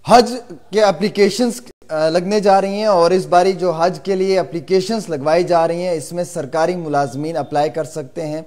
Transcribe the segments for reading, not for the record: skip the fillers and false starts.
हज के एप्लीकेशंस लगने जा रही हैं और इस बारी जो हज के लिए एप्लीकेशंस लगवाई जा रही हैं इसमें सरकारी मुलाजमीन अप्लाई कर सकते हैं।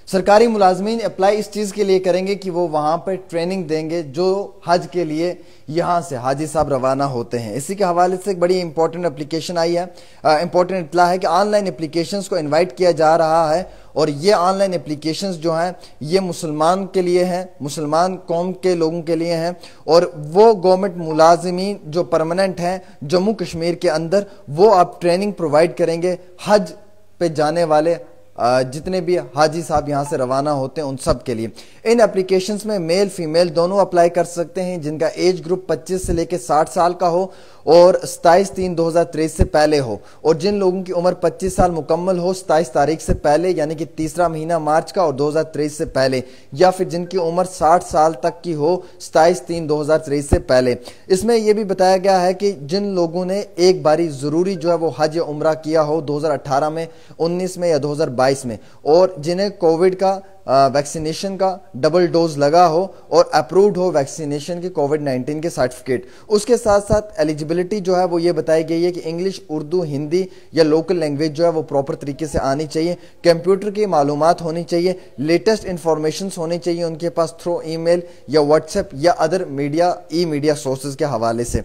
सरकारी मुलाजमीन अप्लाई इस चीज़ के लिए करेंगे कि वो वहाँ पर ट्रेनिंग देंगे जो हज के लिए यहाँ से हाजी साहब रवाना होते हैं। इसी के हवाले से एक बड़ी इंपॉर्टेंट एप्लीकेशन आई है, इंपॉर्टेंट इतला है कि ऑनलाइन एप्लीकेशंस को इनवाइट किया जा रहा है और ये ऑनलाइन एप्लीकेशंस जो हैं ये मुसलमान के लिए हैं, मुसलमान कौम के लोगों के लिए हैं और वो गवर्नमेंट मुलाजिमीन जो परमानेंट हैं जम्मू कश्मीर के अंदर वो आप ट्रेनिंग प्रोवाइड करेंगे हज पे जाने वाले जितने भी हाजी साहब यहाँ से रवाना होते हैं उन सब के लिए। इन एप्लीकेशंस में मेल फीमेल दोनों अप्लाई कर सकते हैं जिनका एज ग्रुप 25 से लेकर 60 साल का हो और 27/3/2023 से पहले हो, और जिन लोगों की उम्र 25 साल मुकम्मल हो 27 तारीख से पहले यानी कि तीसरा महीना मार्च का और 2023 से पहले, या फिर जिनकी उम्र 60 साल तक की हो 27/3/2023 से पहले। इसमें यह भी बताया गया है कि जिन लोगों ने एक बारी जरूरी जो है वो हज या उम्रा किया हो 2018 में, 19 में या 2022 में, और जिन्हें कोविड का वैक्सीनेशन का डबल डोज लगा हो और अप्रूव्ड हो वैक्सीनेशन के कोविड-19 के सर्टिफिकेट। उसके साथ साथ एलिजिबिलिटी जो है वो ये बताई गई है कि इंग्लिश, उर्दू, हिंदी या लोकल लैंग्वेज जो है वो प्रॉपर तरीके से आनी चाहिए, कंप्यूटर की मालूमात होनी चाहिए, लेटेस्ट इंफॉर्मेशन होनी चाहिए उनके पास थ्रू ईमेल या व्हाट्सएप या अदर मीडिया ई मीडिया सोर्सेज के हवाले से।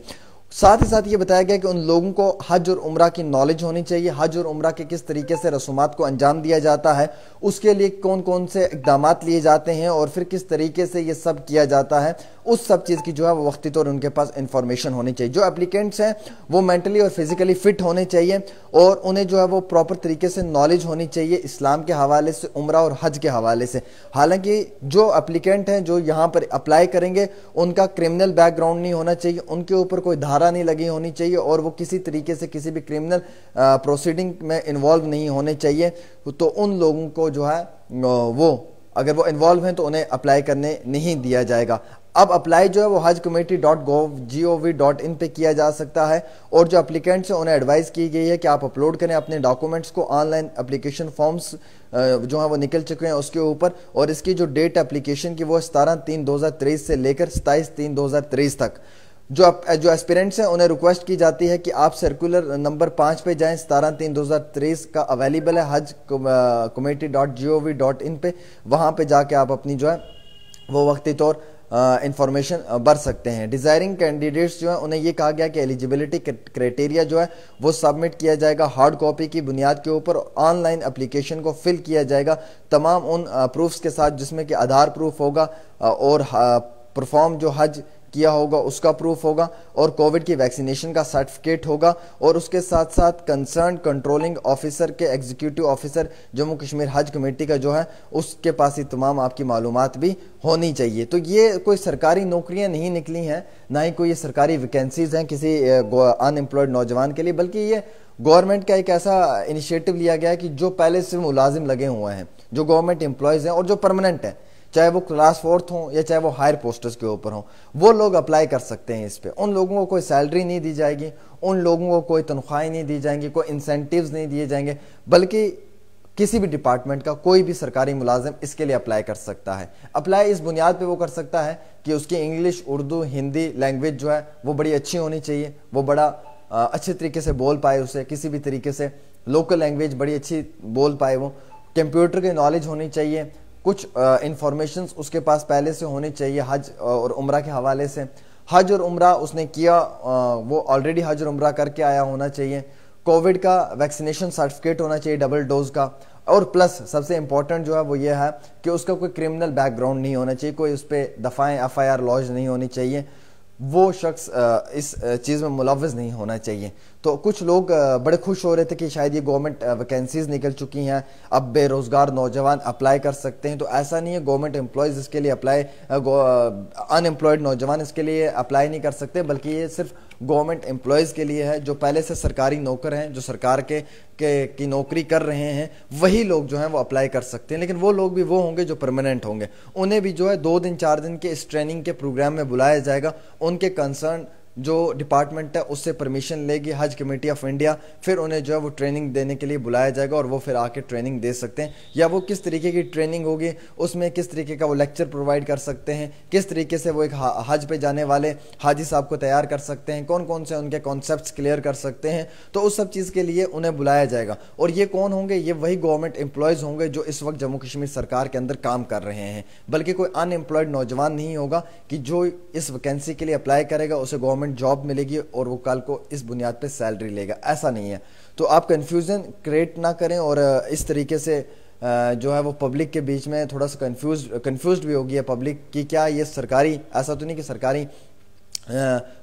साथ ही साथ ये बताया गया कि उन लोगों को हज और उम्रा की नॉलेज होनी चाहिए, हज और उम्रा के किस तरीके से रसूमात को अंजाम दिया जाता है, उसके लिए कौन कौन से इकदाम लिए जाते हैं और फिर किस तरीके से ये सब किया जाता है, उस सब चीज़ की जो है वो वक्ती तौर उनके पास इंफॉर्मेशन होनी चाहिए। जो एप्लीकेंट्स हैं वो मेंटली और फिजिकली फिट होने चाहिए और उन्हें जो है वो प्रॉपर तरीके से नॉलेज होनी चाहिए इस्लाम के हवाले से, उम्रा और हज के हवाले से। हालांकि जो एप्लीकेंट हैं जो यहाँ पर अप्लाई करेंगे उनका क्रिमिनल बैकग्राउंड नहीं होना चाहिए, उनके ऊपर कोई धारा नहीं लगी होनी चाहिए और वो किसी तरीके से किसी भी क्रिमिनल प्रोसीडिंग में इन्वॉल्व नहीं होने चाहिए। तो उन लोगों को जो है वो अगर वो इन्वॉल्व हैं तो उन्हें अप्लाई करने नहीं दिया जाएगा। अब अप्लाई जो है वो hajcommittee.gov.in पे किया जा सकता है और जो एप्लीकेंट्स हैं उन्हें एडवाइस की गई है कि आप अपलोड करें अपने डॉक्यूमेंट्स को। ऑनलाइन एप्लीकेशन फॉर्म्स जो है वो निकल चुके हैं उसके ऊपर, और इसकी जो डेट एप्लीकेशन की वो 17/3/2023 से लेकर 27/3/2023 तक। जो एस्पिरेंट्स हैं उन्हें रिक्वेस्ट की जाती है कि आप सर्कुलर नंबर 5 पे जाएं, 17/3/2023 का अवेलेबल है hajcommittee.gov.in पे। वहाँ पे जाके आप अपनी जो है वो वक्ती तौर इंफॉर्मेशन भर सकते हैं। डिजायरिंग कैंडिडेट्स जो है उन्हें ये कहा गया कि एलिजिबिलिटी क्राइटेरिया जो है वो सबमिट किया जाएगा हार्ड कॉपी की बुनियाद के ऊपर। ऑनलाइन एप्लीकेशन को फिल किया जाएगा तमाम उन प्रूफ्स के साथ जिसमें कि आधार प्रूफ होगा और परफॉर्म जो हज किया होगा उसका प्रूफ होगा और कोविड की वैक्सीनेशन का सर्टिफिकेट होगा, और उसके साथ साथ कंसर्न कंट्रोलिंग ऑफिसर के एग्जीक्यूटिव ऑफिसर जम्मू कश्मीर हज कमेटी का जो है उसके पास ही तमाम आपकी मालूमात भी होनी चाहिए। तो ये कोई सरकारी नौकरियां नहीं निकली हैं, ना ही कोई ये सरकारी वैकेंसीज हैं किसी अनएम्प्लॉयड नौजवान के लिए, बल्कि ये गवर्नमेंट का एक ऐसा इनिशिएटिव लिया गया है कि जो पहले से मुलाजिम लगे हुए हैं, जो गवर्नमेंट एम्प्लॉयज हैं और जो परमानेंट हैं, चाहे वो क्लास 4th हो या चाहे वो हायर पोस्टर्स के ऊपर हो, वो लोग अप्लाई कर सकते हैं इस पे। उन लोगों को कोई सैलरी नहीं दी जाएगी, उन लोगों को कोई तनख्वाहें नहीं दी जाएंगी, कोई इंसेंटिव्स नहीं दिए जाएंगे, बल्कि किसी भी डिपार्टमेंट का कोई भी सरकारी मुलाजिम इसके लिए अप्लाई कर सकता है। अप्लाई इस बुनियाद पे वो कर सकता है कि उसकी इंग्लिश, उर्दू, हिंदी लैंग्वेज जो है वो बड़ी अच्छी होनी चाहिए, वो बड़ा अच्छे तरीके से बोल पाए, उसे किसी भी तरीके से लोकल लैंग्वेज बड़ी अच्छी बोल पाए, वो कंप्यूटर की नॉलेज होनी चाहिए, कुछ इंफॉर्मेशन उसके पास पहले से होनी चाहिए हज और उम्रा के हवाले से। हज और उम्रा उसने किया, वो ऑलरेडी हज और उम्रा करके आया होना चाहिए, कोविड का वैक्सीनेशन सर्टिफिकेट होना चाहिए डबल डोज का, और प्लस सबसे इंपॉर्टेंट जो है वो ये है कि उसका कोई क्रिमिनल बैकग्राउंड नहीं होना चाहिए, कोई उस पर दफ़ाएं FIR लॉन्च नहीं होनी चाहिए, वो शख्स इस चीज़ में मुलव्वज़ नहीं होना चाहिए। तो कुछ लोग बड़े खुश हो रहे थे कि शायद ये गवर्नमेंट वैकेंसीज निकल चुकी हैं, अब बेरोजगार नौजवान अप्लाई कर सकते हैं। तो ऐसा नहीं है, गवर्नमेंट एम्प्लॉयज़ इसके लिए अप्लाई, अनएम्प्लॉयड नौजवान इसके लिए अप्लाई नहीं कर सकते, बल्कि ये सिर्फ गवर्नमेंट एम्प्लॉयज़ के लिए है। जो पहले से सरकारी नौकर हैं, जो सरकार की नौकरी कर रहे हैं, वही लोग जो हैं वो अप्लाई कर सकते हैं। लेकिन वो लोग भी वो होंगे जो परमानेंट होंगे, उन्हें भी जो है 2 दिन 4 दिन के इस ट्रेनिंग के प्रोग्राम में बुलाया जाएगा, उनके कंसर्न जो डिपार्टमेंट है उससे परमिशन लेगी हज कमेटी ऑफ इंडिया, फिर उन्हें जो है वो ट्रेनिंग देने के लिए बुलाया जाएगा और वो फिर आके ट्रेनिंग दे सकते हैं। या वो किस तरीके की ट्रेनिंग होगी, उसमें किस तरीके का वो लेक्चर प्रोवाइड कर सकते हैं, किस तरीके से वो एक हज पे जाने वाले हाजी साहब को तैयार कर सकते हैं, कौन कौन से उनके कॉन्सेप्ट्स क्लियर कर सकते हैं, तो उस सब चीज़ के लिए उन्हें बुलाया जाएगा। और ये कौन होंगे, ये वही गवर्नमेंट एम्प्लॉयज़ होंगे जो इस वक्त जम्मू कश्मीर सरकार के अंदर काम कर रहे हैं, बल्कि कोई अनएम्प्लॉयड नौजवान नहीं होगा कि जो इस वैकेंसी के लिए अप्लाई करेगा उसे गवर्नमेंट जॉब मिलेगी और वो कल को इस बुनियाद पे सैलरी लेगा, ऐसा नहीं है। तो आप कंफ्यूजन क्रिएट ना करें और इस तरीके से जो है वो पब्लिक के बीच में थोड़ा सा कंफ्यूज्ड भी होगी है पब्लिक कि क्या ये सरकारी, ऐसा तो नहीं कि सरकारी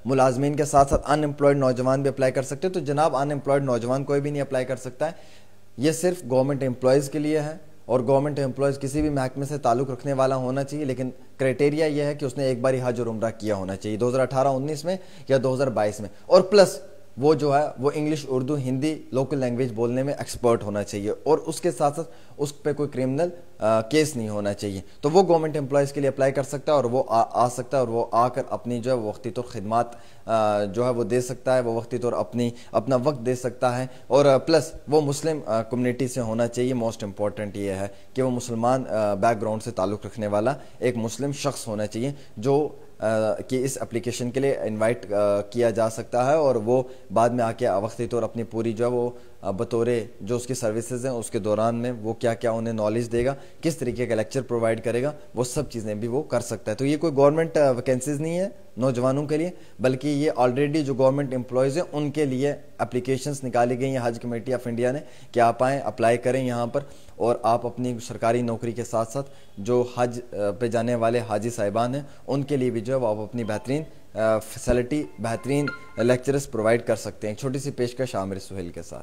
मुलाजमीन के साथ साथ अनएम्प्लॉयड नौजवान भी अप्लाई कर सकते हैं। तो जनाब, अनएम्प्लॉयड नौजवान कोई भी नहीं अप्लाई कर सकता है, ये सिर्फ गवर्नमेंट एम्प्लॉयज़ के लिए है। और गवर्नमेंट एम्प्लॉयज़ किसी भी महकमे से ताल्लुक़ रखने वाला होना चाहिए, लेकिन क्राइटेरिया यह है कि उसने एक बार हज और उम्रा किया होना चाहिए 2018-19 में या 2022 में, और प्लस वो जो है वो English, Urdu, Hindi, local language बोलने में एक्सपर्ट होना चाहिए, और उसके साथ साथ उस पर कोई क्रिमिनल केस नहीं होना चाहिए। तो वो गवर्नमेंट एम्प्लॉयज़ के लिए अप्लाई कर सकता है और वो आ सकता है और वो आकर अपनी जो है वक्ती तौर खिदमात जो है वो दे सकता है, वो वक्ती तौर अपना वक्त दे सकता है। और प्लस वो मुस्लिम कम्युनिटी से होना चाहिए। मोस्ट इंपॉर्टेंट ये है कि वो मुसलमान बैकग्राउंड से ताल्लुक़ रखने वाला एक मुस्लिम शख्स होना चाहिए जो कि इस एप्लीकेशन के लिए इनवाइट किया जा सकता है, और वो बाद में आके वक्ती तौर अपनी पूरी जो है वो बतौरे जो उसकी सर्विसेज हैं उसके दौरान में वो क्या क्या उन्हें नॉलेज देगा, किस तरीके का लेक्चर प्रोवाइड करेगा, वो सब चीज़ें भी वो कर सकता है। तो ये कोई गवर्नमेंट वैकेंसीज नहीं है नौजवानों के लिए, बल्कि ये ऑलरेडी जो गवर्नमेंट एम्प्लॉयज़ हैं उनके लिए एप्लीकेशंस निकाली गई हैं हज कमेटी ऑफ इंडिया ने कि आप आएँ, अप्लाई करें यहाँ पर, और आप अपनी सरकारी नौकरी के साथ साथ जो हज पे जाने वाले हाजी साहिबान हैं उनके लिए भी जो है वो आप अपनी बेहतरीन फैसिलिटी, बेहतरीन लेक्चरर्स प्रोवाइड कर सकते हैं। एक छोटी सी पेशकश आमिर सुहेल के साथ।